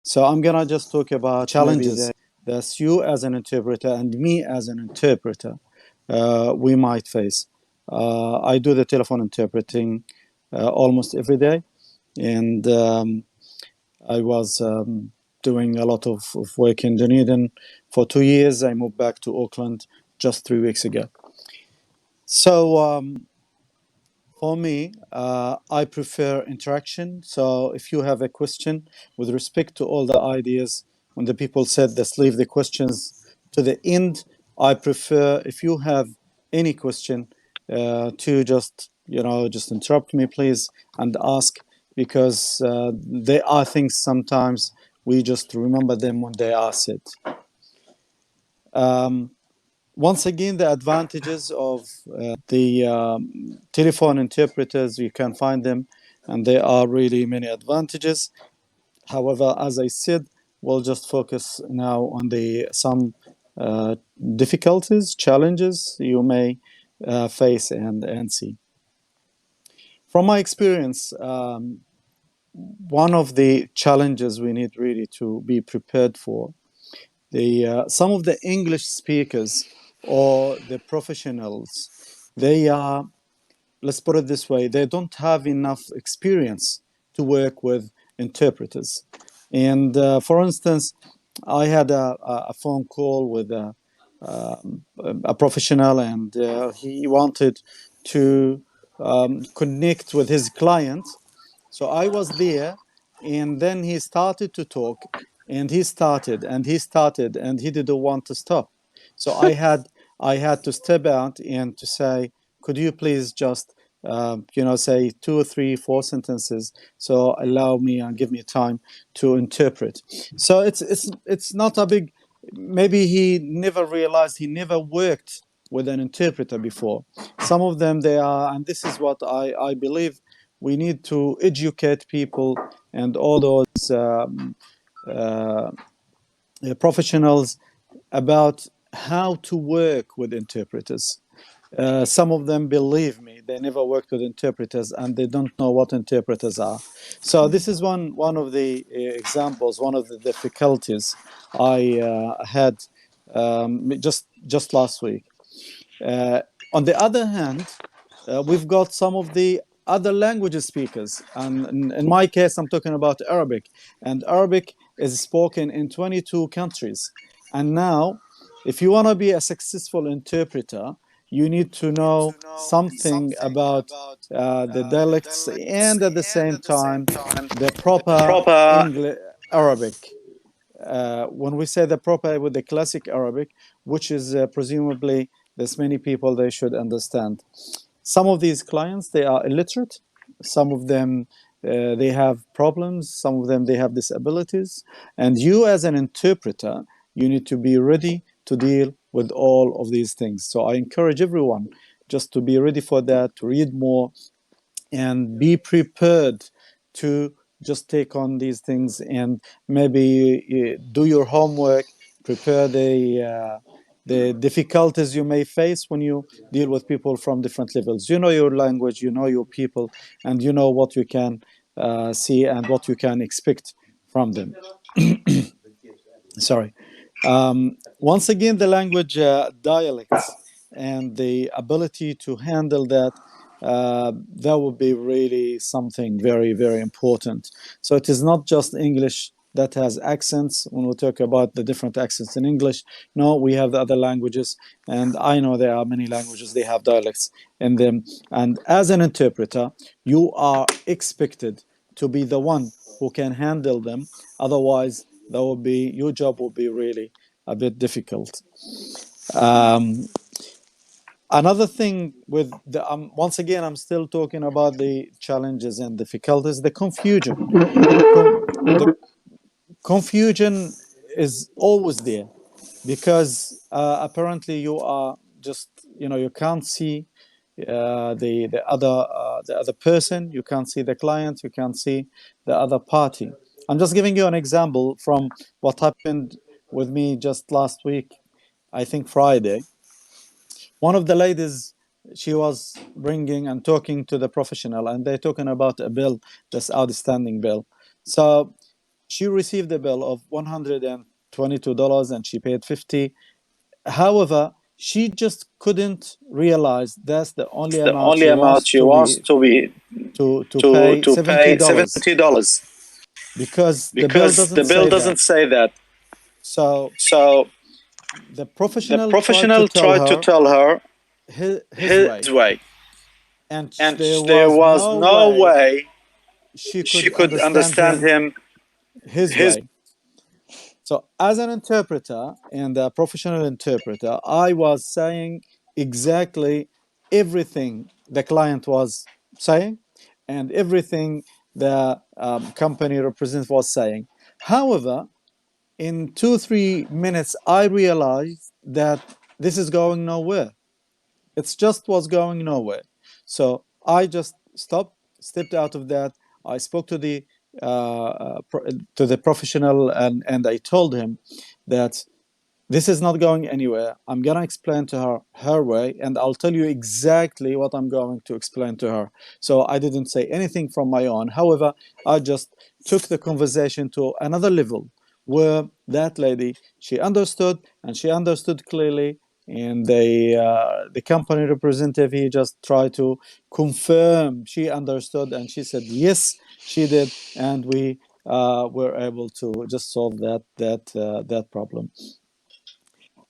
So I'm gonna just talk about challenges that you as an interpreter and me as an interpreter we might face. I do the telephone interpreting almost every day, and I was doing a lot of work in Dunedin for 2 years. I moved back to Auckland just 3 weeks ago. So for me, I prefer interaction. So if you have a question with respect to all the ideas, when the people said let's leave the questions to the end, I prefer if you have any question to just interrupt me, please, and ask, because there are things sometimes we just remember them when they are said. Um, Once again, the advantages of the telephone interpreters, you can find them, and there are really many advantages. However, as I said, we'll just focus now on the some uh, difficulties, challenges you may face and see. From my experience, one of the challenges we need really to be prepared for, the some of the English speakers or the professionals, they are, let's put it this way, they don't have enough experience to work with interpreters. And for instance, I had a phone call with a professional, and he wanted to connect with his client. So I was there, and then he started to talk, and he started, and he started, and he didn't want to stop. So I had to step out and to say, could you please just say 2 or 3, 4 sentences, so allow me and give me time to interpret. So it's not a big. Maybe he never realized, he never worked with an interpreter before. Some of them, they are, and this is what I believe, we need to educate people and all those uh, professionals about how to work with interpreters. Some of them, believe me, they never worked with interpreters and they don't know what interpreters are. So this is one of the examples, one of the difficulties I had just last week. Uh, on the other hand, we've got some of the other language speakers, and in my case, I'm talking about Arabic, and Arabic is spoken in 22 countries. And now, if you want to be a successful interpreter, you need to know something about the dialects, and at the same time, the proper English Arabic. When we say the proper with the classic Arabic, which is presumably there's many people they should understand. Some of these clients, they are illiterate. Some of them they have problems. Some of them they have disabilities. And you, as an interpreter, you need to be ready to deal with all of these things. So I encourage everyone just to be ready for that, to read more, and be prepared to just take on these things, and maybe do your homework, prepare the difficulties you may face when you deal with people from different levels. You know your language, you know your people, and you know what you can see and what you can expect from them. Sorry. Once again, the language dialects and the ability to handle that, that would be really something very, very important. So it is not just English that has accents. When we talk about the different accents in English, no, we have the other languages, and I know there are many languages, they have dialects in them. And as an interpreter, you are expected to be the one who can handle them. Otherwise, that will be, your job will be really a bit difficult. Um, Another thing with the once again, I'm still talking about the challenges and difficulties. The confusion, the confusion is always there, because apparently you are just, you can't see the other person, you can't see the client, you can't see the other party. I'm just giving you an example from what happened with me just last week, I think Friday. One of the ladies, she was bringing and talking to the professional, and they're talking about a bill, this outstanding bill. So she received a bill of $122 and she paid 50. However, she just couldn't realize that's the only The amount only she amount wants she wants to be to pay to pay $70 $70 because the bill because doesn't the bill say that. doesn't say that. So So the the professional tried to professional tell tried to her tell her his way, his way, and and there there was was no no way way she she could could understand understand him him his his. way. So, as an interpreter and a professional interpreter, I was saying exactly everything the client was saying and everything the company representative was saying. However, in 2 3 minutes, I realized that this is going nowhere. It's just was going nowhere. So I just stopped, stepped out of that. I spoke to the professional, and I told him that this is not going anywhere. I'm gonna explain to her her way, and I'll tell you exactly what I'm going to explain to her. So I didn't say anything from my own. However, I just took the conversation to another level where that lady, she understood, and she understood clearly. And the company representative, he just tried to confirm she understood, and she said yes, she did, and we were able to just solve that problem.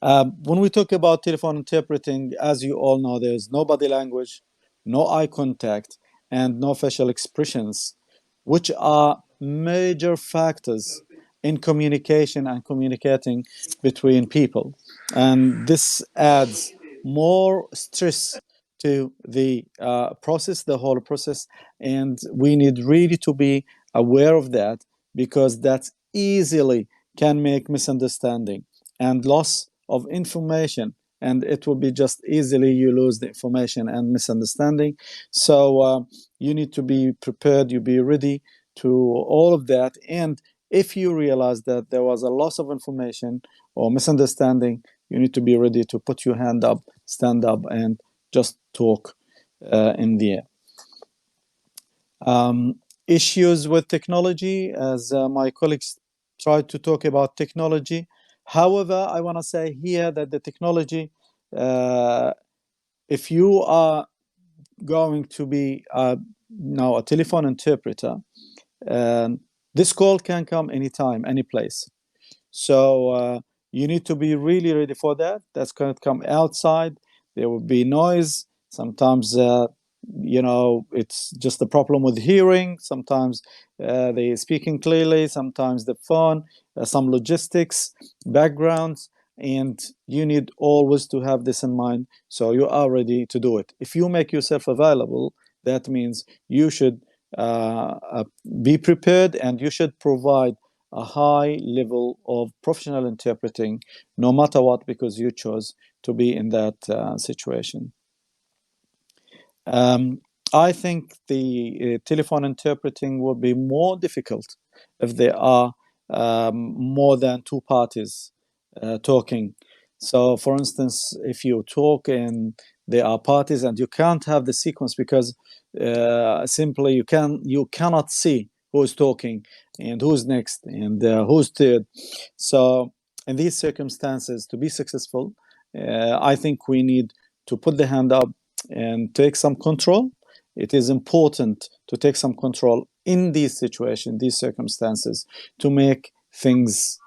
When we talk about telephone interpreting, as you all know, there's no body language, no eye contact, and no facial expressions, which are major factors in communication and communicating between people. And this adds more stress to the process, the whole process. And we need really to be aware of that because that easily can make misunderstanding and loss of information, and it will be just easily you lose the information and misunderstanding. So you need to be prepared, you be ready to all of that. And if you realize that there was a loss of information or misunderstanding, you need to be ready to put your hand up, stand up, and just talk in the air. Issues with technology, as my colleagues tried to talk about technology. However, I want to say here that the technology, uh, if you are going to be now a telephone interpreter, um, this call can come anytime, any place. So you need to be really ready for that. That's going to come outside. There will be noise. Sometimes, it's just a problem with hearing. Sometimes they speaking clearly. Sometimes the phone, some logistics, backgrounds. And you need always to have this in mind so you are ready to do it. If you make yourself available, that means you should be prepared and you should provide a high level of professional interpreting no matter what because you chose to be in that situation. um, I think the telephone interpreting will be more difficult if there are more than two parties talking. So, for instance, if you talk and there are parties and you can't have the sequence because simply you cannot see who's talking and who's next and who's third. So, in these circumstances, to be successful, I think we need to put the hand up and take some control. It is important to take some control in these situations, these circumstances, to make things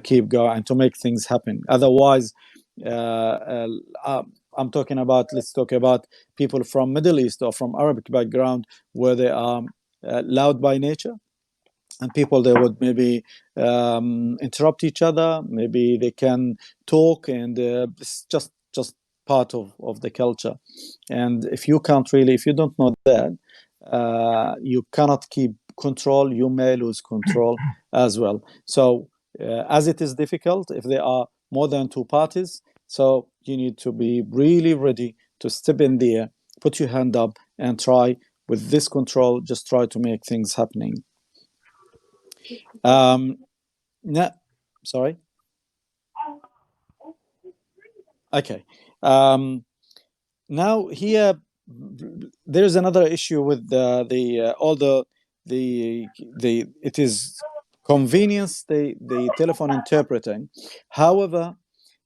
keep going and to make things happen. Otherwise, uh, uh, uh, I'm talking about, let's talk about people from Middle East or from Arabic background where they are loud by nature, and people they would maybe interrupt each other, maybe they can talk, and it's just part of the culture. And if you can't really, if you don't know that, you cannot keep control, you may lose control as well. So as it is difficult if there are more than two parties, so you need to be really ready to step in there, put your hand up, and try with this control, just try to make things happening. um, no, sorry. Okay. Um, Now here, there is another issue with the all the it is convenience the telephone interpreting. However,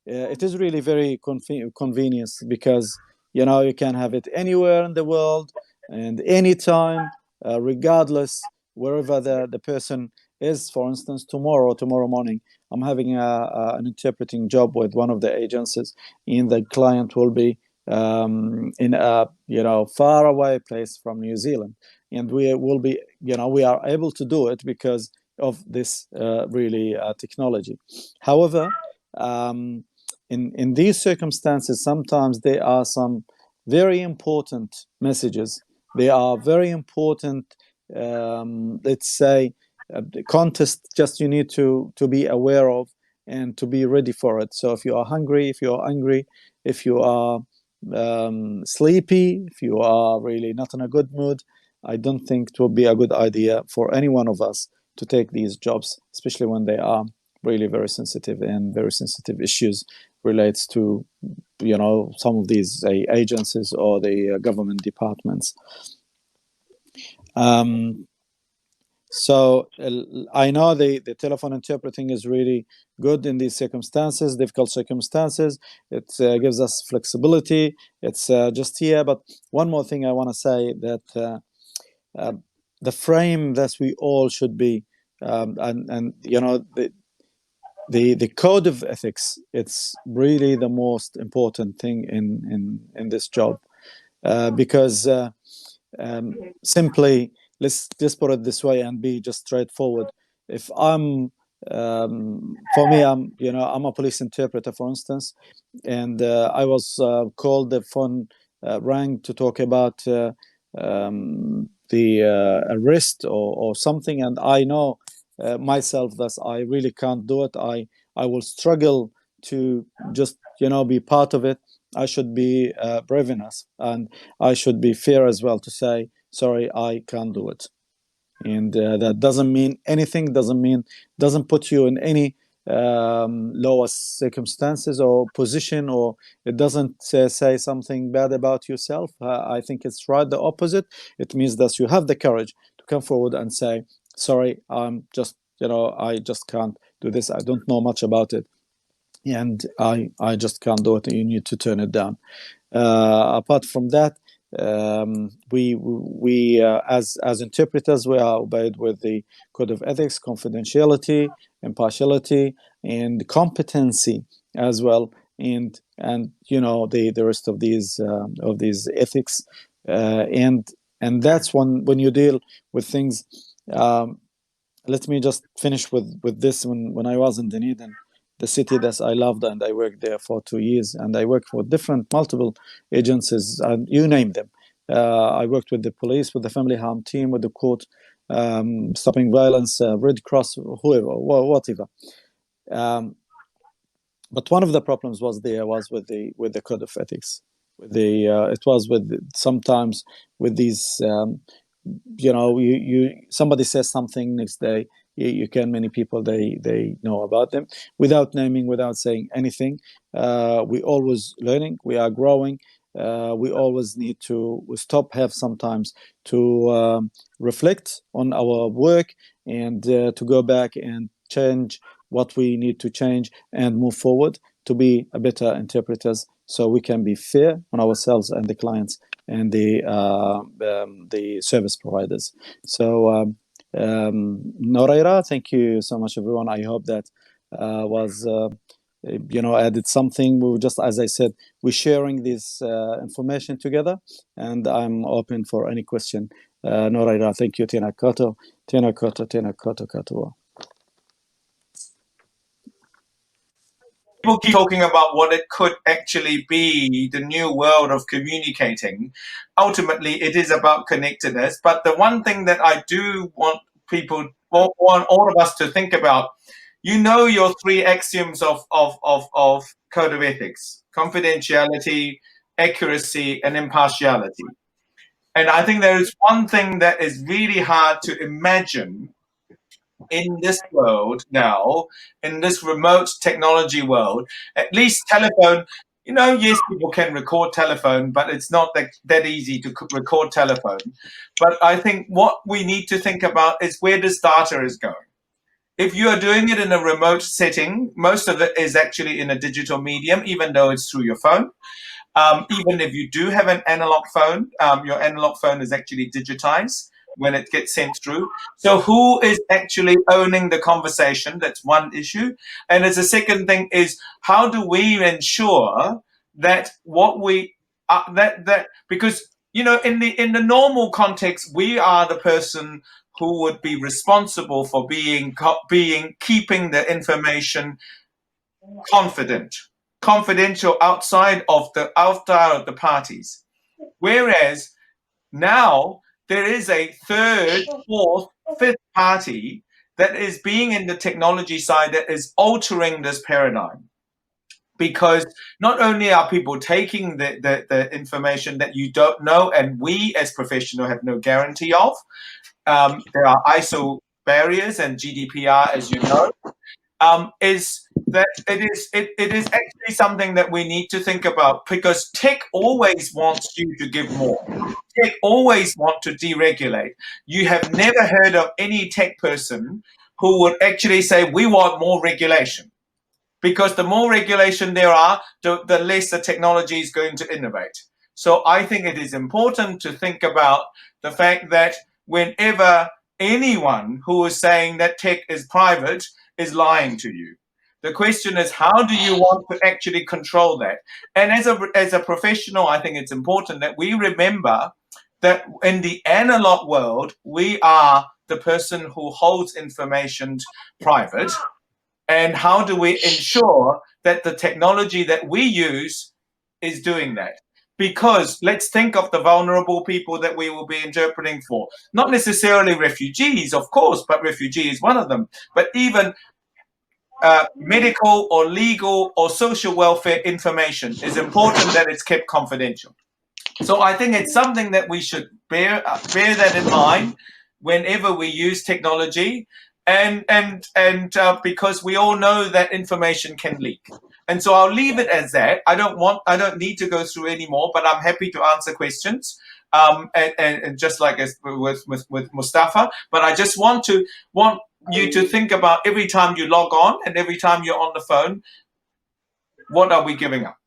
it is really very convenient because you can have it anywhere in the world and anytime, regardless wherever the person is. For instance, tomorrow morning, I'm having an interpreting job with one of the agencies, and the client will be in a far away place from New Zealand, and we will be we are able to do it because of this really technology. However, um, in these circumstances, sometimes there are some very important messages. They are very important, let's say, contest. Just you need to be aware of and to be ready for it. So if you are hungry, if you are angry, if you are sleepy, if you are really not in a good mood, I don't think it will be a good idea for any one of us to take these jobs, especially when they are really very sensitive, and very sensitive issues relates to some of these agencies or the government departments. um, so I know the telephone interpreting is really good in these circumstances, difficult circumstances. It gives us flexibility. It's just here. But one more thing I want to say, that uh, the frame that we all should be, and the code of ethics, it's really the most important thing in this job, because simply, let's just put it this way and be just straightforward. If I'm for me, I'm a police interpreter, for instance, and I was called, the phone rang to talk about the arrest or something, and I know myself that I really can't do it. I will struggle to just be part of it. I should be brave enough, and I should be fair as well to say sorry, I can't do it. And that doesn't mean anything. Doesn't put you in any lower circumstances or position, or it doesn't say something bad about yourself. I think it's right the opposite. It means that you have the courage to come forward and say sorry. I'm just I just can't do this. I don't know much about it, and I just can't do it. You need to turn it down. Apart from that, we as interpreters, we are obeyed with the code of ethics, confidentiality, impartiality, and competency as well, and the rest of these ethics, and that's when you deal with things. Um, Let me just finish with this. When I was in Dunedin, the city that I loved, and I worked there for 2 years, and I worked for different multiple agencies, and you name them. I worked with the police, with the family harm team, with the court, stopping violence, Red Cross, whoever, whatever. Um, but one of the problems was with the code of ethics. With the it was with sometimes with these you somebody says something, next day you can many people they know about them without naming, without saying anything. We always learning, we are growing. We always need to stop, have sometimes to reflect on our work, and to go back and change what we need to change and move forward to be a better interpreters, so we can be fair on ourselves and the clients and the service providers. So, Noraira, thank you so much, everyone. I hope that was added something. We were just, as I said, we're sharing this information together, and I'm open for any question. Noraira, thank you. Tēnā koutou, tēnā koutou, tēnā koutou katoa. People keep talking about what it could actually be, the new world of communicating. Ultimately, it is about connectedness. But the one thing that I do want people, want all of us to think about, your three axioms of code of ethics: confidentiality, accuracy, and impartiality. And I think there is one thing that is really hard to imagine in this world now, in this remote technology world. At least telephone, yes, people can record telephone, but it's not that easy to record telephone. But I think what we need to think about is, where this data is going. If you are doing it in a remote setting, most of it is actually in a digital medium, even though it's through your phone. Even if you do have an analog phone, your analog phone is actually digitized when it gets sent through. So who is actually owning the conversation? That's one issue. And as a second thing is, how do we ensure that what we that because in the normal context, we are the person who would be responsible for being keeping the information confidential outside of the parties. Whereas now there is a third, fourth, fifth party that is being in the technology side that is altering this paradigm. Because not only are people taking the information that you don't know, and we as professionals have no guarantee of, there are ISO barriers and GDPR, as you know, is that it is actually something that we need to think about, because tech always wants you to give more. Tech always want to deregulate. You have never heard of any tech person who would actually say we want more regulation, because the more regulation there are, the less the technology is going to innovate. So I think it is important to think about the fact that whenever anyone who is saying that tech is private is lying to you. The question is, how do you want to actually control that? And as a professional, I think it's important that we remember that in the analog world, we are the person who holds information private. And how do we ensure that the technology that we use is doing that? Because let's think of the vulnerable people that we will be interpreting for. Not necessarily refugees, of course, but refugee is one of them. But even medical or legal or social welfare information is important that it's kept confidential. So I think it's something that we should bear that in mind whenever we use technology, and because we all know that information can leak. And so I'll leave it as that. I don't need to go through any more, but I'm happy to answer questions. And just like as with Mustafa, but I just want you to think about every time you log on and every time you're on the phone, what are we giving up?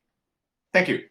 Thank you.